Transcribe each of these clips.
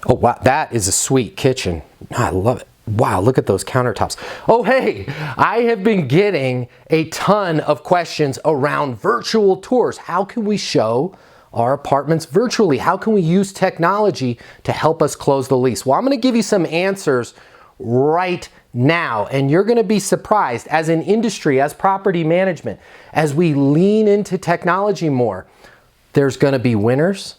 Oh, wow, that is a sweet kitchen. I love it. Wow, look at those countertops. Oh, hey, I have been getting a ton of questions around virtual tours. How can we show our apartments virtually? How can we use technology to help us close the lease? Well, I'm going to give you some answers right now, and you're going to be surprised as an industry, as property management, as we lean into technology more, there's going to be winners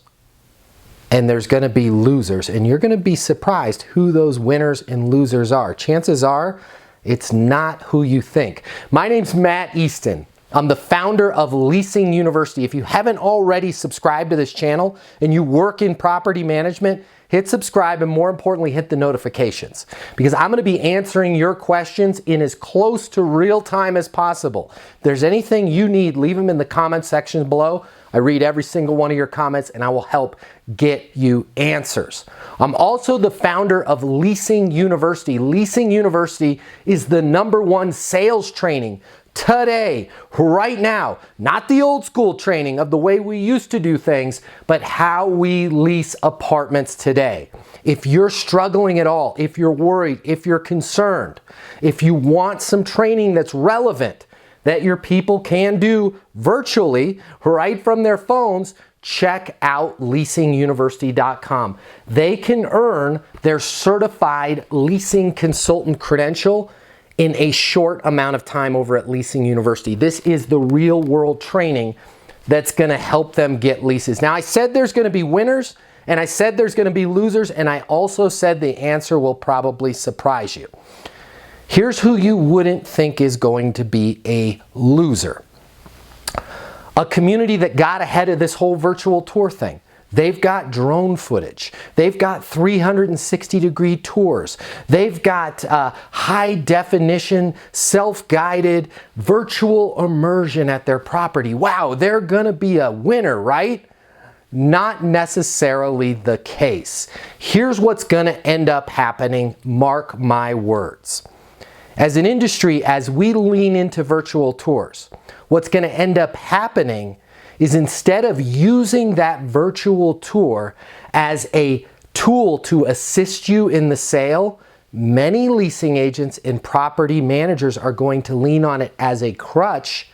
and there's going to be losers, and you're going to be surprised who those winners and losers are. Chances are it's not who you think. My name's Matt Easton. I'm the founder of Leasing University. If you haven't already subscribed to this channel and you work in property management, hit subscribe and more importantly, hit the notifications, because I'm going to be answering your questions in as close to real time as possible. If there's anything you need, leave them in the comment section below. I read every single one of your comments and I will help get you answers. I'm also the founder of Leasing University. Leasing University is the #1 sales training today, right now. Not the old school training of the way we used to do things, but how we lease apartments today. If you're struggling at all, if you're worried, if you're concerned, if you want some training that's relevant, that your people can do virtually, right from their phones, check out leasinguniversity.com. They can earn their certified leasing consultant credential in a short amount of time over at Leasing University. This is the real world training that's going to help them get leases. Now, I said there's going to be winners and I said there's going to be losers, and I also said the answer will probably surprise you. Here's who you wouldn't think is going to be a loser. A community that got ahead of this whole virtual tour thing. They've got drone footage. They've got 360-degree tours. They've got high definition, self-guided virtual immersion at their property. Wow, they're gonna be a winner, right? Not necessarily the case. Here's what's gonna end up happening, mark my words. As an industry, as we lean into virtual tours, what's going to end up happening is instead of using that virtual tour as a tool to assist you in the sale, many leasing agents and property managers are going to lean on it as a crutch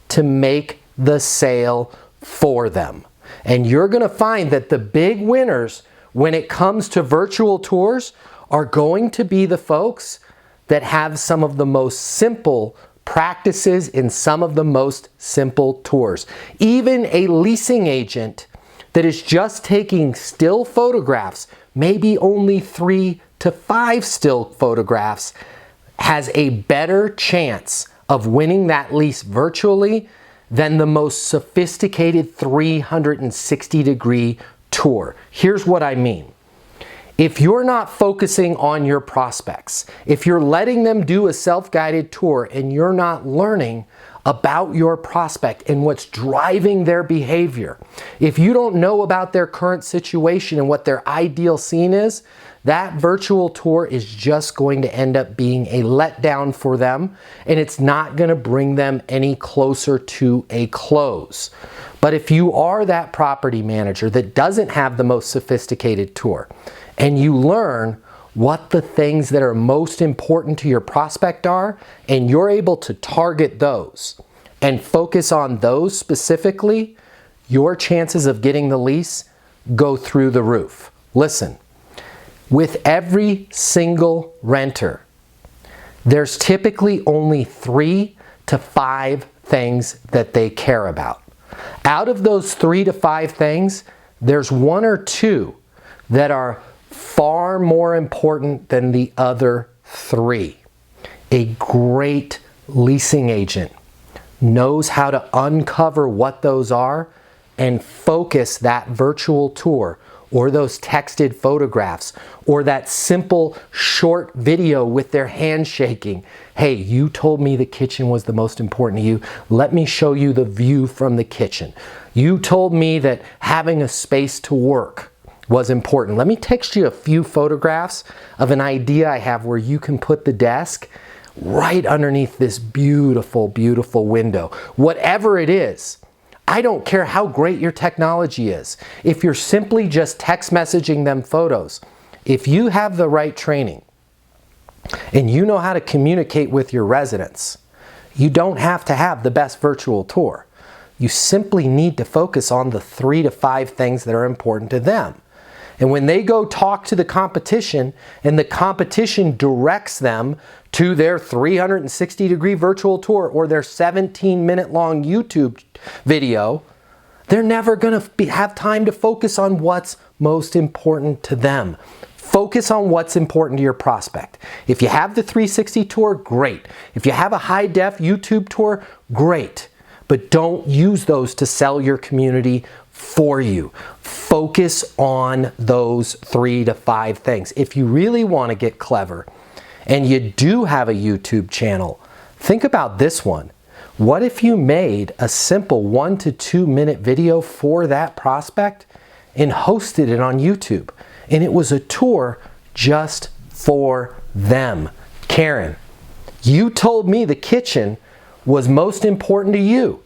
to make the sale for them. And you're going to find that the big winners when it comes to virtual tours are going to be the folks that have some of the most simple practices in some of the most simple tours. Even a leasing agent that is just taking still photographs, maybe only 3 to 5 still photographs, has a better chance of winning that lease virtually than the most sophisticated 360-degree tour. Here's what I mean. If you're not focusing on your prospects, if you're letting them do a self-guided tour and you're not learning about your prospect and what's driving their behavior, if you don't know about their current situation and what their ideal scene is, that virtual tour is just going to end up being a letdown for them, and it's not going to bring them any closer to a close. But if you are that property manager that doesn't have the most sophisticated tour, and you learn what the things that are most important to your prospect are, and you're able to target those and focus on those specifically, your chances of getting the lease go through the roof. Listen, with every single renter, there's typically only 3 to 5 things that they care about. Out of those 3 to 5 things, there's 1 or 2 that are far more important than the other 3. A great leasing agent knows how to uncover what those are and focus that virtual tour or those texted photographs or that simple short video with their hand shaking. Hey, you told me the kitchen was the most important to you. Let me show you the view from the kitchen. You told me that having a space to work was important. Let me text you a few photographs of an idea I have where you can put the desk right underneath this beautiful, beautiful window. Whatever it is, I don't care how great your technology is. If you're simply just text messaging them photos, If you have the right training and you know how to communicate with your residents, you don't have to have the best virtual tour. You simply need to focus on the 3 to 5 things that are important to them. And when they go talk to the competition and the competition directs them to their 360-degree virtual tour or their 17-minute long YouTube video, they're never going to have time to focus on what's most important to them. Focus on what's important to your prospect. If you have the 360 tour, great. If you have a high-def YouTube tour, great. But don't use those to sell your community for you. Focus on those 3 to 5 things. If you really want to get clever and you do have a YouTube channel, think about this one. What if you made a simple 1 to 2 minute video for that prospect and hosted it on YouTube? And it was a tour just for them. Karen, you told me the kitchen was most important to you.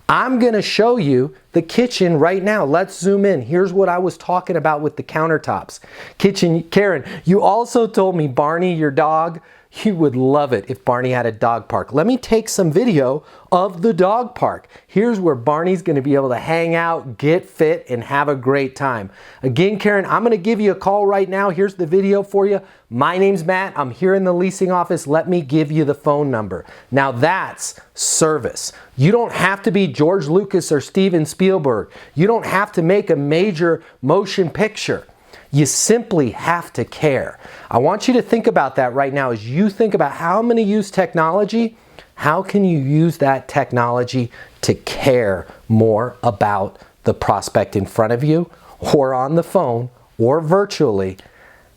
I'm going to show you the kitchen right now. Let's zoom in. Here's what I was talking about with the countertops. Kitchen, Karen, you also told me Barney, your dog, you would love it if Barney had a dog park. Let me take some video of the dog park. Here's where Barney's going to be able to hang out, get fit, and have a great time. Again, Karen, I'm going to give you a call right now. Here's the video for you. My name's Matt. I'm here in the leasing office. Let me give you the phone number. Now that's service. You don't have to be George Lucas or Steven Spielberg. You don't have to make a major motion picture. You simply have to care. I want you to think about that right now as you think about how I'm going to use technology. How can you use that technology to care more about the prospect in front of you or on the phone or virtually,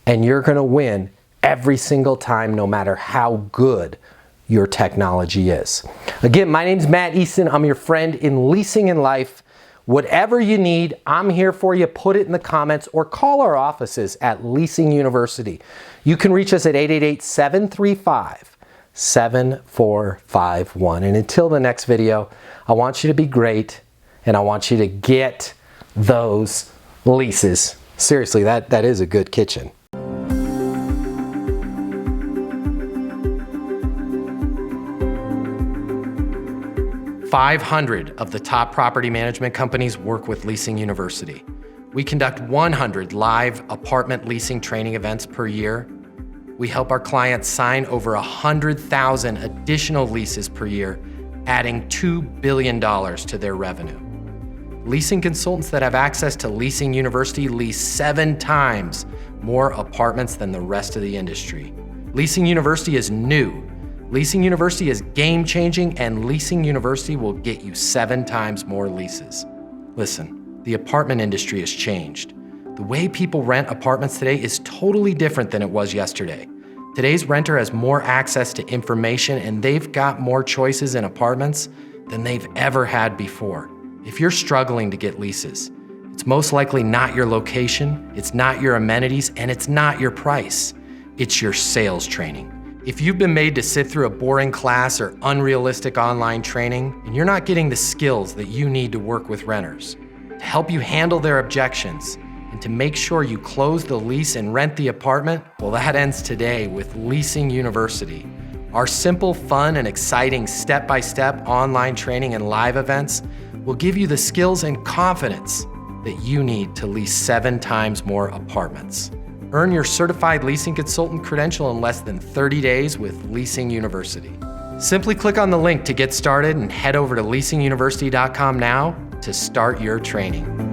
and you're going to win every single time no matter how good your technology is. Again, my name's Matt Easton. I'm your friend in leasing and life. Whatever you need, I'm here for you. Put it in the comments or call our offices at Leasing University. You can reach us at 888-735-7451. And until the next video, I want you to be great and I want you to get those leases. Seriously, that is a good kitchen. 500 of the top property management companies work with Leasing University. We conduct 100 live apartment leasing training events per year. We help our clients sign over 100,000 additional leases per year, adding $2 billion to their revenue. Leasing consultants that have access to Leasing University lease 7 times more apartments than the rest of the industry. Leasing University is new. Leasing University is game-changing, and Leasing University will get you 7 times more leases. Listen, the apartment industry has changed. The way people rent apartments today is totally different than it was yesterday. Today's renter has more access to information, and they've got more choices in apartments than they've ever had before. If you're struggling to get leases, it's most likely not your location, it's not your amenities, and it's not your price. It's your sales training. If you've been made to sit through a boring class or unrealistic online training, and you're not getting the skills that you need to work with renters, to help you handle their objections, and to make sure you close the lease and rent the apartment, well, that ends today with Leasing University. Our simple, fun, and exciting step-by-step online training and live events will give you the skills and confidence that you need to lease 7 times more apartments. Earn your certified leasing consultant credential in less than 30 days with Leasing University. Simply click on the link to get started and head over to leasinguniversity.com now to start your training.